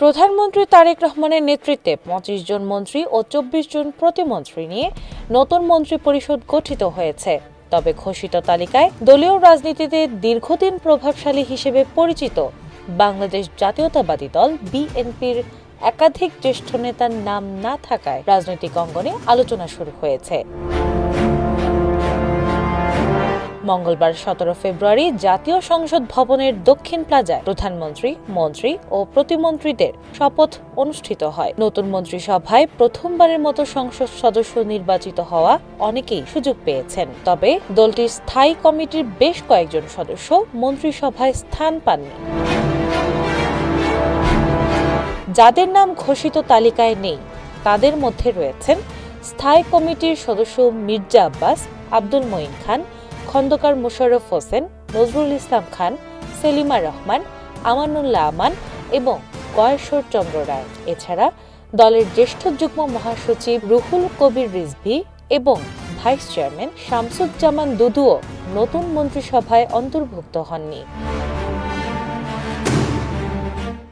প্রধানমন্ত্রী তারেক রহমানের নেতৃত্বে ২৫ জন মন্ত্রী ও ২৪ জন প্রতিমন্ত্রী নিয়ে নতুন মন্ত্রিপরিষদ গঠিত হয়েছে। তবে ঘোষিত তালিকায় দলীয় রাজনীতিতে দীর্ঘদিন প্রভাবশালী হিসেবে পরিচিত বাংলাদেশ জাতীয়তাবাদী দল বিএনপির একাধিক জ্যেষ্ঠ নেতার নাম না থাকায় রাজনৈতিক অঙ্গনে আলোচনা শুরু হয়েছে। মঙ্গলবার ১৭ ফেব্রুয়ারি জাতীয় সংসদ ভবনের দক্ষিণ প্লাজায় প্রধানমন্ত্রী, মন্ত্রী ও প্রতিমন্ত্রীদের শপথ অনুষ্ঠিত হয়। নতুন মন্ত্রিসভায় প্রথমবারের মতো সংসদ সদস্য নির্বাচিত হওয়া অনেকেই সুযোগ পেয়েছেন। তবে দলটির স্থায়ী কমিটির বেশ কয়েকজন সদস্য মন্ত্রিসভায় স্থান পাননি। যাদের নাম ঘোষিত তালিকায় নেই তাদের মধ্যে রয়েছেন স্থায়ী কমিটির সদস্য মির্জা আব্বাস, আব্দুল মঈন খান, খন্দকার মোশাররফ হোসেন, নজরুল ইসলাম খান, সেলিমা রহমান, আমানুল্লাহ আমান এবং গয়েশ্বর চন্দ্র রায়। এছাড়া দলের জ্যেষ্ঠ যুগ্ম মহাসচিব রুহুল কবির রিজভী এবং ভাইস চেয়ারম্যান শামসুজ্জামান দুদুও নতুন মন্ত্রিসভায় অন্তর্ভুক্ত হননি।